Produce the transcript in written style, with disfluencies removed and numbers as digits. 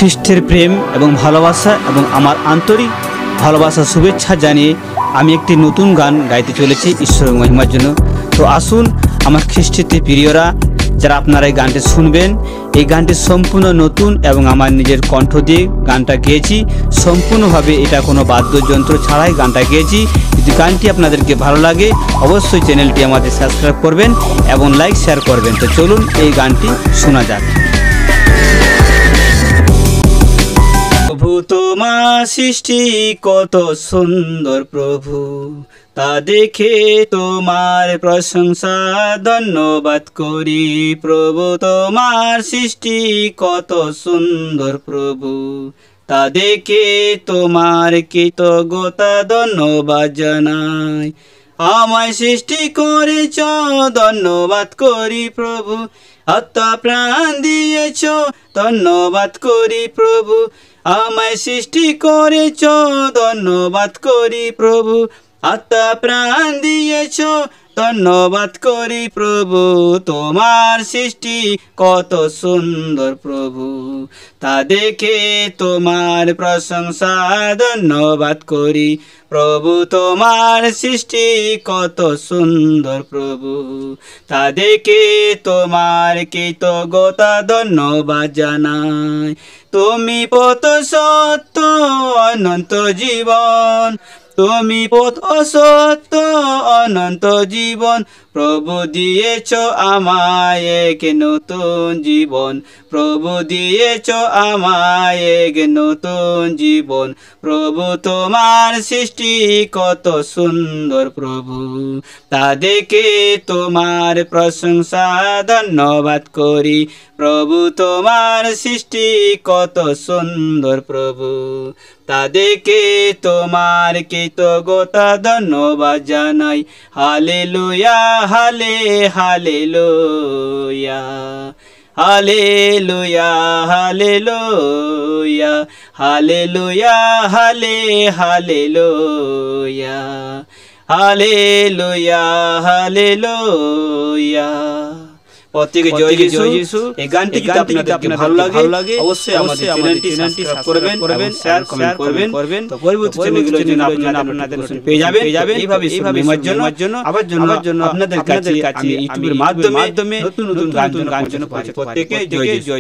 খ্রিস্টের প্রেম এবং ভালোবাসা এবং আমার আন্তরিক ভালোবাসা শুভেচ্ছা জানিয়ে আমি একটি নতুন গান গাইতে চলেছি ঈশ্বরের মহিমার জন্য। তো আসুন আমার খ্রিস্টের প্রিয়রা, যারা আপনারা এই গানটি শুনবেন, এই গানটি সম্পূর্ণ নতুন এবং আমার নিজের কণ্ঠ দিয়ে গানটা গেয়েছি সম্পূর্ণভাবে, এটা কোনো বাদ্যযন্ত্র ছাড়াই গানটা গেয়েছি। যদি গানটি আপনাদেরকে ভালো লাগে অবশ্যই চ্যানেলটি আমাদের সাবস্ক্রাইব করবেন এবং লাইক শেয়ার করবেন। তো চলুন এই গানটি শোনা যাক। প্রভু তোমার সৃষ্টি কত সুন্দর প্রভু, তা দেখে তোমার প্রশংসা ধন্যবাদ করি। প্রভু তোমার সৃষ্টি কত সুন্দর প্রভু, তা দেখে তোমার কৃতজ্ঞতা ধন্যবাদ জানাই। আমায় সৃষ্টি করেছ ধন্যবাদ করি প্রভু, আত্মা প্রাণ দিয়েছ ধন্যবাদ করি প্রভু। আমায় সৃষ্টি করেছ ধন্যবাদ করি প্রভু, আত্মা প্রাণ দিয়েছ ধন্যবাদ করি প্রভু। তোমার সৃষ্টি কত সুন্দর প্রভু, তা দেখে তোমার প্রশংসা ধন্যবাদ করি। প্রভু তোমার সৃষ্টি কত সুন্দর প্রভু, তা দেখে তোমার কৃতজ্ঞতা ধন্যবাদ জানাই। তুমি পথ সত্য অনন্ত জীবন, তুমি পথ সত্য অনন্ত জীবন। প্রভু দিয়েছ আমায় এক নতুন জীবন, প্রভু দিয়েছ আমায় এক নতুন জীবন। প্রভু তোমার সৃষ্টি কত সুন্দর প্রভু, তা দেখে তোমার প্রশংসা ধন্যবাদ করি। প্রভু তোমার সৃষ্টি কত সুন্দর প্রভু, তা দেখে তোমার কৃতজ্ঞতা ধন্যবাদ জানাই। হালেলুয়া হালে হালেলুয়া, হালেলুয়া হালেলুয়া, হালেলুয়া হালে হালেলুয়া, হালেলুয়া হালেলুয়া। প্রত্যেকে জয় যিশু। এই গানটি যদি আপনাদেরকে ভালো লাগে অবশ্যই আমাদের চ্যানেলটি সাবস্ক্রাইব করবেন, শেয়ার কমেন্ট করবেন। তো পরবর্তী চ্যানেলগুলোর জন্য আপনাদের পেয়ে যাবেন। এইভাবে মহিমার জন্য আবার জন্য আপনাদের কাছে আমি ইউটিউবের মাধ্যমে নতুন গান প্রত্যেকে জয় যিশু।